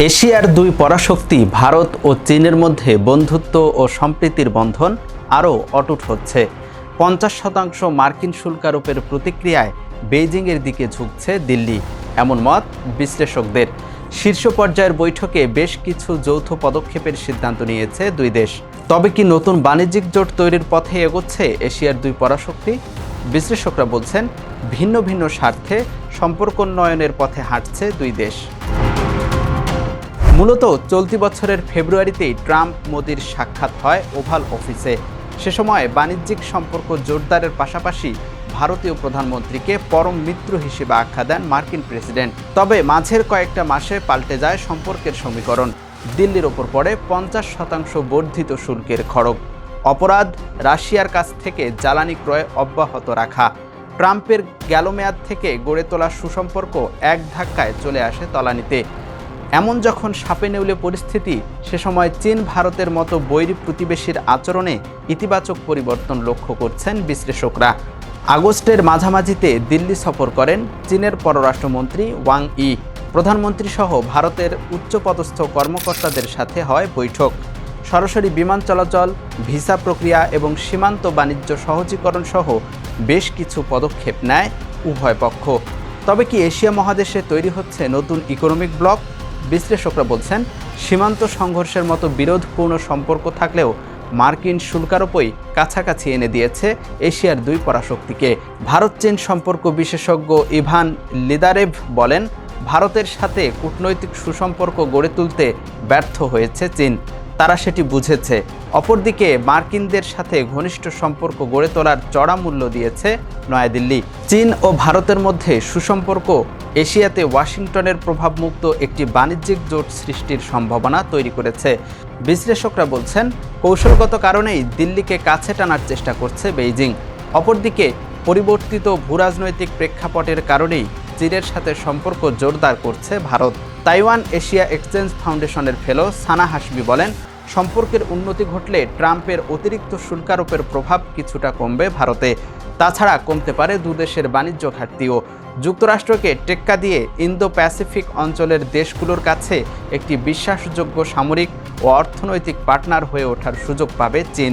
এশিয়ার দুই পরাশক্তি ভারত ও চীনের মধ্যে বন্ধুত্ব ও সম্প্রীতির বন্ধন আরও অটুট হচ্ছে। 50% মার্কিন শুল্ক আরোপের প্রতিক্রিয়ায় বেইজিংয়ের দিকে ঝুঁকছে দিল্লি, এমন মত বিশ্লেষকদের। শীর্ষ পর্যায়ের বৈঠকে বেশ কিছু যৌথ পদক্ষেপের সিদ্ধান্ত নিয়েছে দুই দেশ। তবে কি নতুন বাণিজ্যিক জোট তৈরির পথে এগোচ্ছে এশিয়ার দুই পরাশক্তি? বিশ্লেষকরা বলছেন, ভিন্ন ভিন্ন স্বার্থে সম্পর্ক উন্নয়নের পথে হাঁটছে দুই দেশ। মূলত চলতি বছরের ফেব্রুয়ারিতেই ট্রাম্প মোদির সাক্ষাৎ হয় ওভাল অফিসে। সে সময় বাণিজ্যিক সম্পর্ক জোরদারের পাশাপাশি ভারতীয় প্রধানমন্ত্রীকে পরম মিত্র হিসেবে আখ্যা দেন মার্কিন প্রেসিডেন্ট। তবে মাঝের কয়েকটা মাসে পাল্টে যায় সম্পর্কের সমীকরণ। দিল্লির ওপর পড়ে 50% বর্ধিত শুল্কের খড়গ। অপরাধ, রাশিয়ার কাছ থেকে জ্বালানি ক্রয় অব্যাহত রাখা। ট্রাম্পের গেল মেয়াদ থেকে গড়ে তোলা সুসম্পর্ক এক ধাক্কায় চলে আসে তলানিতে। এমন যখন সাপে নেউলে পরিস্থিতি, সে সময় চীন ভারতের মতো বৈরী প্রতিবেশীর আচরণে ইতিবাচক পরিবর্তন লক্ষ্য করছেন বিশ্লেষকরা। আগস্টের মাঝামাঝিতে দিল্লি সফর করেন চীনের পররাষ্ট্রমন্ত্রী ওয়াং ই। প্রধানমন্ত্রী সহ ভারতের উচ্চপদস্থ কর্মকর্তাদের সাথে হয় বৈঠক। সরাসরি বিমান চলাচল, ভিসা প্রক্রিয়া এবং সীমান্ত বাণিজ্য সহজীকরণ সহ বেশ কিছু পদক্ষেপ নেয় উভয় পক্ষ। তবে কি এশিয়া মহাদেশে তৈরি হচ্ছে নতুন ইকোনমিক ব্লক? বিশ্লেষকরা বলছেন, সীমান্ত সংঘর্ষের মতো বিরোধপূর্ণ সম্পর্ক থাকলেও মার্কিন শুল্কারোপই কাছাকাছি এনে দিয়েছে এশিয়ার দুই পরাশক্তিকে। ভারত চীন সম্পর্ক বিশেষজ্ঞ ইভান লিদারেভ বলেন, ভারতের সাথে কূটনৈতিক সুসম্পর্ক গড়ে তুলতে ব্যর্থ হয়েছে চীন, তারা সেটি বুঝেছে। অপরদিকে মার্কিনদের সাথে ঘনিষ্ঠ সম্পর্ক গড়ে তোলার চড়া মূল্য দিয়েছে নয়াদিল্লি। চীন ও ভারতের মধ্যে সুসম্পর্ক এশিয়াতে ওয়াশিংটনের প্রভাবমুক্ত একটি বাণিজ্যিক জোট সৃষ্টির সম্ভাবনা তৈরি করেছে। বিশ্লেষকরা বলছেন, কৌশলগত কারণেই দিল্লিকে কাছে টানার চেষ্টা করছে বেইজিং। অপরদিকে পরিবর্তিত ভূরাজনৈতিক প্রেক্ষাপটের কারণেই চীনের সাথে সম্পর্ক জোরদার করছে ভারত। তাইওয়ান এশিয়া এক্সচেঞ্জ ফাউন্ডেশনের ফেলো সানা হাসমি বলেন, সম্পর্কের উন্নতি ঘটলে ট্রাম্পের অতিরিক্ত শুল্কারোপের প্রভাব কিছুটা কমবে ভারতে। তাছাড়া কমতে পারে দুদেশের বাণিজ্য ঘাটতিও। যুক্তরাষ্ট্রকে টেক্কা দিয়ে ইন্দো প্যাসিফিক অঞ্চলের দেশগুলোর কাছে একটি বিশ্বাসযোগ্য সামরিক ও অর্থনৈতিক পার্টনার হয়ে ওঠার সুযোগ পাবে চীন।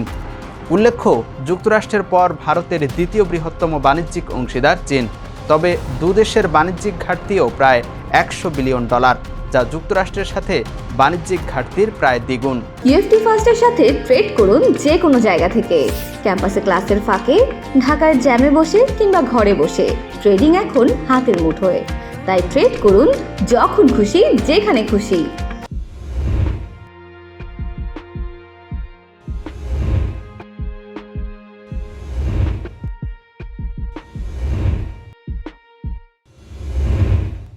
উল্লেখ্য, যুক্তরাষ্ট্রের পর ভারতের দ্বিতীয় বৃহত্তম বাণিজ্যিক অংশীদার চীন। তবে দুদেশের বাণিজ্যিক ঘাটতিও প্রায় $100 বিলিয়ন, যা যুক্তরাষ্ট্রের সাথে বাণিজ্যিক ঘাটতির প্রায় দ্বিগুণ। ইএফটি ফার্স্টের সাথে ট্রেড করুন যে কোনো জায়গা থেকে। ক্যাম্পাসে ক্লাসের ফাঁকে, ঢাকার জ্যামে বসে কিংবা ঘরে বসে। ট্রেডিং এখন হাতের মুঠোয়। তাই ট্রেড করুন যখন খুশি, যেখানে খুশি।